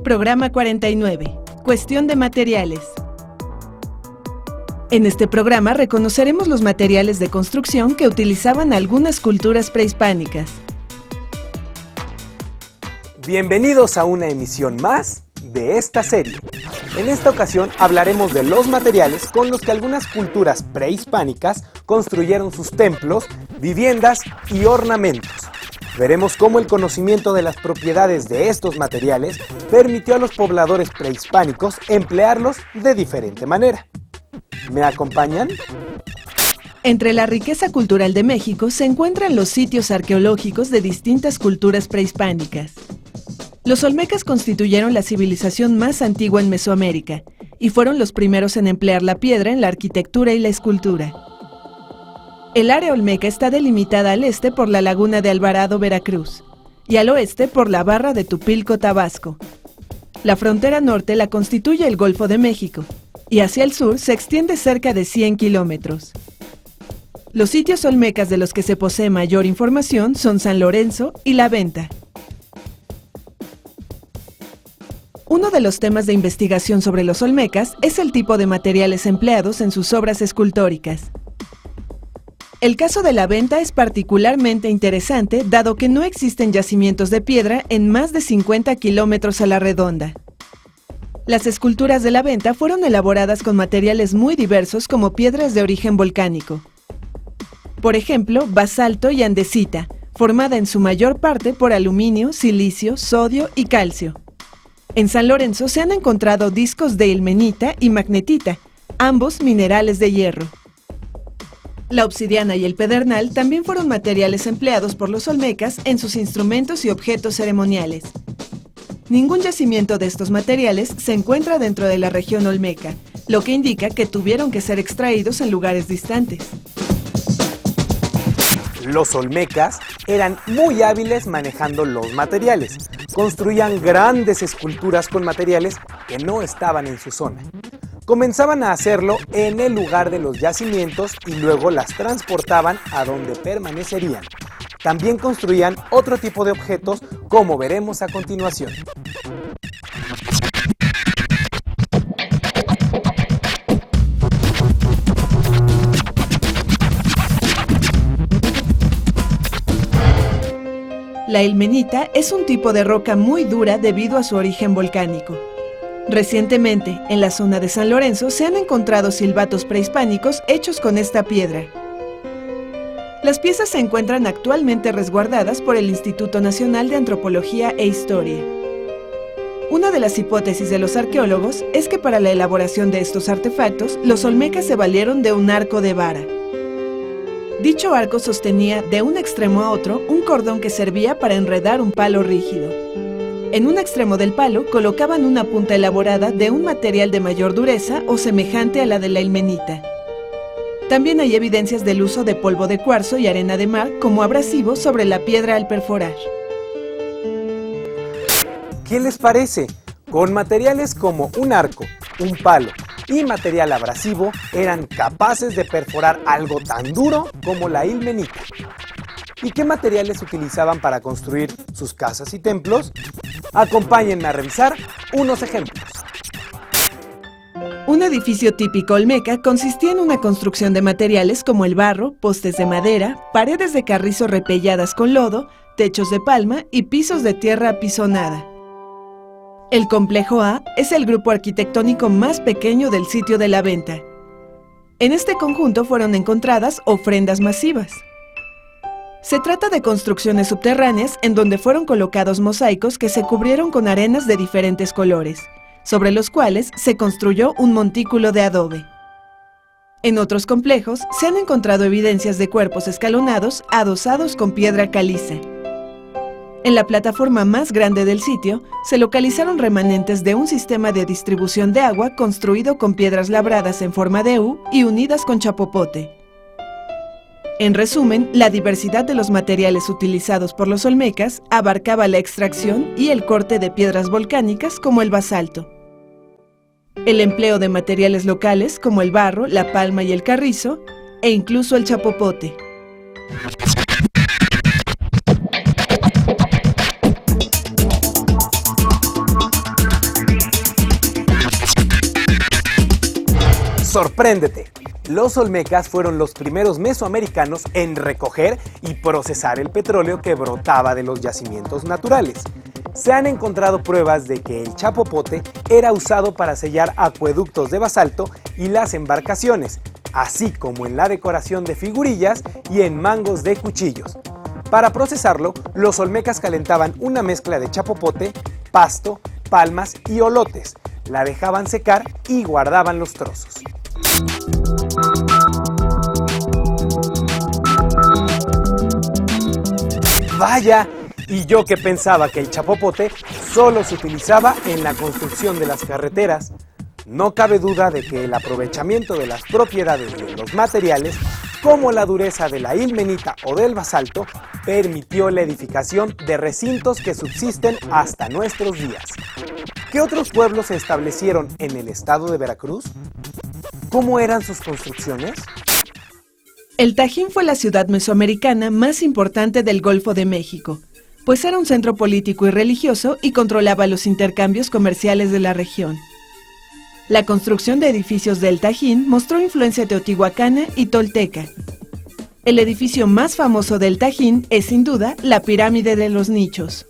Programa 49. Cuestión de materiales. En este programa reconoceremos los materiales de construcción que utilizaban algunas culturas prehispánicas. Bienvenidos a una emisión más de esta serie. En esta ocasión hablaremos de los materiales con los que algunas culturas prehispánicas construyeron sus templos, viviendas y ornamentos. Veremos cómo el conocimiento de las propiedades de estos materiales permitió a los pobladores prehispánicos emplearlos de diferente manera. ¿Me acompañan? Entre la riqueza cultural de México se encuentran los sitios arqueológicos de distintas culturas prehispánicas. Los olmecas constituyeron la civilización más antigua en Mesoamérica y fueron los primeros en emplear la piedra en la arquitectura y la escultura. El área olmeca está delimitada al este por la laguna de Alvarado, Veracruz, y al oeste por la barra de Tupilco, Tabasco. La frontera norte la constituye el Golfo de México, y hacia el sur se extiende cerca de 100 kilómetros. Los sitios olmecas de los que se posee mayor información son San Lorenzo y La Venta. Uno de los temas de investigación sobre los olmecas es el tipo de materiales empleados en sus obras escultóricas. El caso de La Venta es particularmente interesante, dado que no existen yacimientos de piedra en más de 50 kilómetros a la redonda. Las esculturas de La Venta fueron elaboradas con materiales muy diversos como piedras de origen volcánico. Por ejemplo, basalto y andesita, formada en su mayor parte por aluminio, silicio, sodio y calcio. En San Lorenzo se han encontrado discos de ilmenita y magnetita, ambos minerales de hierro. La obsidiana y el pedernal también fueron materiales empleados por los olmecas en sus instrumentos y objetos ceremoniales. Ningún yacimiento de estos materiales se encuentra dentro de la región olmeca, lo que indica que tuvieron que ser extraídos en lugares distantes. Los olmecas eran muy hábiles manejando los materiales. Construían grandes esculturas con materiales que no estaban en su zona. Comenzaban a hacerlo en el lugar de los yacimientos y luego las transportaban a donde permanecerían. También construían otro tipo de objetos, como veremos a continuación. La ilmenita es un tipo de roca muy dura debido a su origen volcánico. Recientemente, en la zona de San Lorenzo se han encontrado silbatos prehispánicos hechos con esta piedra. Las piezas se encuentran actualmente resguardadas por el Instituto Nacional de Antropología e Historia. Una de las hipótesis de los arqueólogos es que para la elaboración de estos artefactos, los olmecas se valieron de un arco de vara. Dicho arco sostenía de un extremo a otro un cordón que servía para enredar un palo rígido. En un extremo del palo colocaban una punta elaborada de un material de mayor dureza o semejante a la de la ilmenita. También hay evidencias del uso de polvo de cuarzo y arena de mar como abrasivo sobre la piedra al perforar. ¿Qué les parece? Con materiales como un arco, un palo y material abrasivo eran capaces de perforar algo tan duro como la ilmenita. ¿Y qué materiales utilizaban para construir sus casas y templos? Acompáñenme a revisar unos ejemplos. Un edificio típico olmeca consistía en una construcción de materiales como el barro, postes de madera, paredes de carrizo repelladas con lodo, techos de palma y pisos de tierra apisonada. El complejo A es el grupo arquitectónico más pequeño del sitio de La Venta. En este conjunto fueron encontradas ofrendas masivas. Se trata de construcciones subterráneas en donde fueron colocados mosaicos que se cubrieron con arenas de diferentes colores, sobre los cuales se construyó un montículo de adobe. En otros complejos se han encontrado evidencias de cuerpos escalonados adosados con piedra caliza. En la plataforma más grande del sitio se localizaron remanentes de un sistema de distribución de agua construido con piedras labradas en forma de U y unidas con chapopote. En resumen, la diversidad de los materiales utilizados por los olmecas abarcaba la extracción y el corte de piedras volcánicas como el basalto, el empleo de materiales locales como el barro, la palma y el carrizo, e incluso el chapopote. ¡Sorpréndete! Los olmecas fueron los primeros mesoamericanos en recoger y procesar el petróleo que brotaba de los yacimientos naturales. Se han encontrado pruebas de que el chapopote era usado para sellar acueductos de basalto y las embarcaciones, así como en la decoración de figurillas y en mangos de cuchillos. Para procesarlo, los olmecas calentaban una mezcla de chapopote, pasto, palmas y olotes, la dejaban secar y guardaban los trozos. ¡Vaya! Y yo que pensaba que el chapopote solo se utilizaba en la construcción de las carreteras. No cabe duda de que el aprovechamiento de las propiedades de los materiales, como la dureza de la ilmenita o del basalto, permitió la edificación de recintos que subsisten hasta nuestros días. ¿Qué otros pueblos se establecieron en el estado de Veracruz? ¿Cómo eran sus construcciones? El Tajín fue la ciudad mesoamericana más importante del Golfo de México, pues era un centro político y religioso y controlaba los intercambios comerciales de la región. La construcción de edificios del Tajín mostró influencia teotihuacana y tolteca. El edificio más famoso del Tajín es sin duda la Pirámide de los Nichos.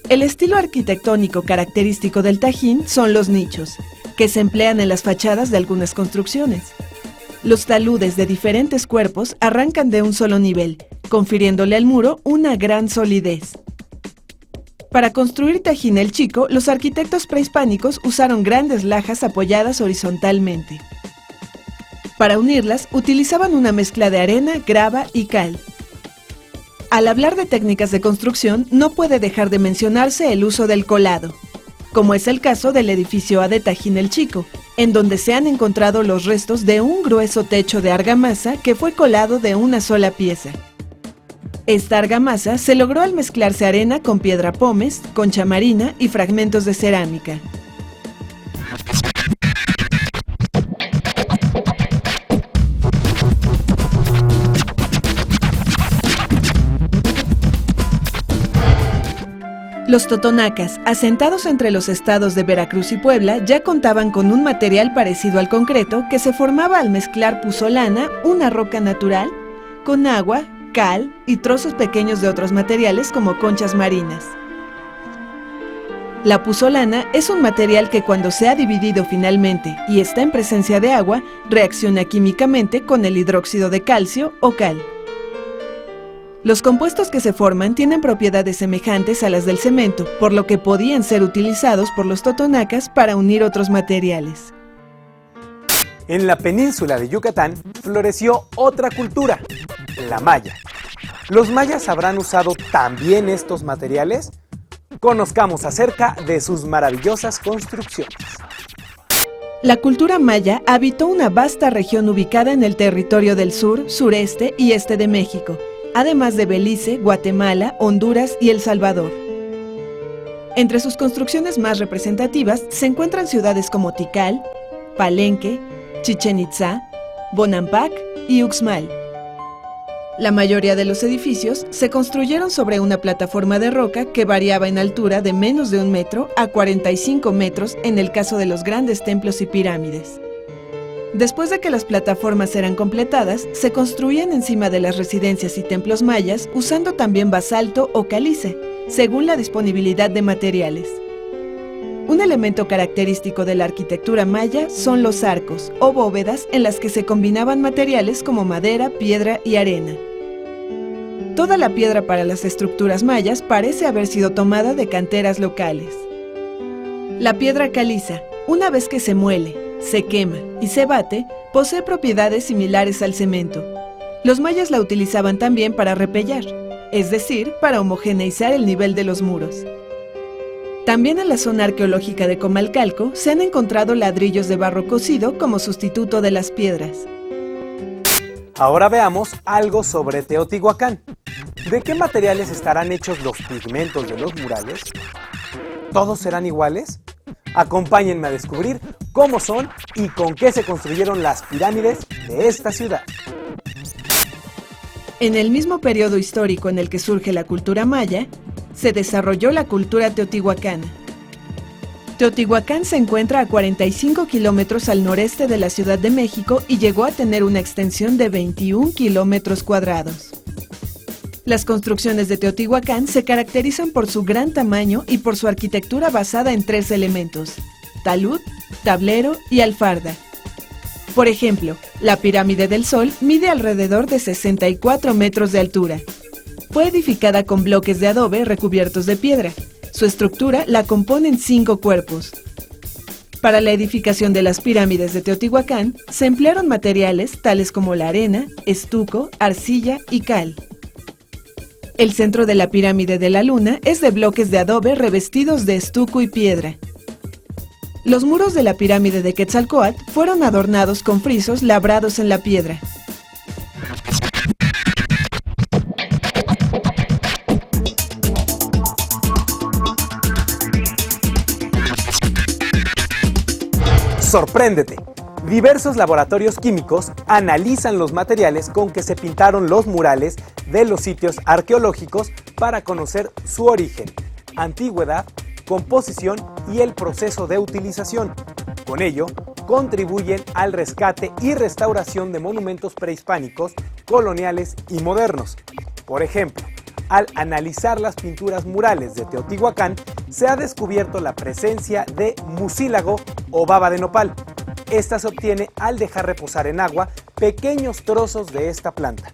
El estilo arquitectónico característico del Tajín son los nichos, que se emplean en las fachadas de algunas construcciones. Los taludes de diferentes cuerpos arrancan de un solo nivel, confiriéndole al muro una gran solidez. Para construir Tajín el Chico, los arquitectos prehispánicos usaron grandes lajas apoyadas horizontalmente. Para unirlas, utilizaban una mezcla de arena, grava y cal. Al hablar de técnicas de construcción, no puede dejar de mencionarse el uso del colado, como es el caso del edificio A de Tajín el Chico, en donde se han encontrado los restos de un grueso techo de argamasa que fue colado de una sola pieza. Esta argamasa se logró al mezclarse arena con piedra pómez, concha marina y fragmentos de cerámica. Los totonacas, asentados entre los estados de Veracruz y Puebla, ya contaban con un material parecido al concreto que se formaba al mezclar puzolana, una roca natural, con agua, cal y trozos pequeños de otros materiales como conchas marinas. La puzolana es un material que cuando se ha dividido finalmente y está en presencia de agua, reacciona químicamente con el hidróxido de calcio o cal. Los compuestos que se forman tienen propiedades semejantes a las del cemento, por lo que podían ser utilizados por los totonacas para unir otros materiales. En la península de Yucatán floreció otra cultura, la maya. ¿Los mayas habrán usado también estos materiales? Conozcamos acerca de sus maravillosas construcciones. La cultura maya habitó una vasta región ubicada en el territorio del sur, sureste y este de México, además de Belice, Guatemala, Honduras y El Salvador. Entre sus construcciones más representativas se encuentran ciudades como Tikal, Palenque, Chichén Itzá, Bonampak y Uxmal. La mayoría de los edificios se construyeron sobre una plataforma de roca que variaba en altura de menos de 1 metro a 45 metros en el caso de los grandes templos y pirámides. Después de que las plataformas eran completadas, se construían encima de las residencias y templos mayas usando también basalto o calice, según la disponibilidad de materiales. Un elemento característico de la arquitectura maya son los arcos o bóvedas en las que se combinaban materiales como madera, piedra y arena. Toda la piedra para las estructuras mayas parece haber sido tomada de canteras locales. La piedra caliza, una vez que se muele, se quema y se bate, posee propiedades similares al cemento. Los mayas la utilizaban también para repellar, es decir, para homogeneizar el nivel de los muros. También en la zona arqueológica de Comalcalco se han encontrado ladrillos de barro cocido como sustituto de las piedras. Ahora veamos algo sobre Teotihuacán. ¿De qué materiales estarán hechos los pigmentos de los murales? ¿Todos serán iguales? Acompáñenme a descubrir cómo son y con qué se construyeron las pirámides de esta ciudad. En el mismo periodo histórico en el que surge la cultura maya, se desarrolló la cultura teotihuacana. Teotihuacán se encuentra a 45 kilómetros al noreste de la Ciudad de México y llegó a tener una extensión de 21 kilómetros cuadrados. Las construcciones de Teotihuacán se caracterizan por su gran tamaño y por su arquitectura basada en 3 elementos: talud, tablero y alfarda. Por ejemplo, la Pirámide del Sol mide alrededor de 64 metros de altura. Fue edificada con bloques de adobe recubiertos de piedra. Su estructura la componen 5 cuerpos. Para la edificación de las pirámides de Teotihuacán, se emplearon materiales tales como la arena, estuco, arcilla y cal. El centro de la Pirámide de la Luna es de bloques de adobe revestidos de estuco y piedra. Los muros de la Pirámide de Quetzalcóatl fueron adornados con frisos labrados en la piedra. ¡Sorpréndete! Diversos laboratorios químicos analizan los materiales con que se pintaron los murales de los sitios arqueológicos para conocer su origen, antigüedad, composición y el proceso de utilización. Con ello, contribuyen al rescate y restauración de monumentos prehispánicos, coloniales y modernos. Por ejemplo, al analizar las pinturas murales de Teotihuacán, se ha descubierto la presencia de mucílago o baba de nopal. Esta se obtiene al dejar reposar en agua pequeños trozos de esta planta.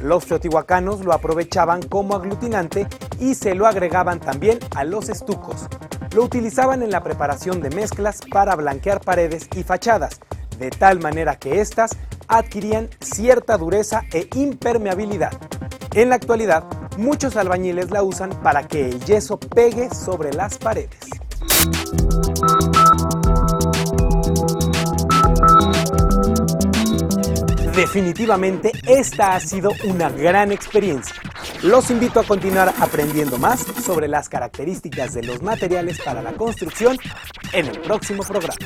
Los teotihuacanos lo aprovechaban como aglutinante y se lo agregaban también a los estucos. Lo utilizaban en la preparación de mezclas para blanquear paredes y fachadas, de tal manera que éstas adquirían cierta dureza e impermeabilidad. En la actualidad, muchos albañiles la usan para que el yeso pegue sobre las paredes. Definitivamente esta ha sido una gran experiencia. Los invito a continuar aprendiendo más sobre las características de los materiales para la construcción en el próximo programa.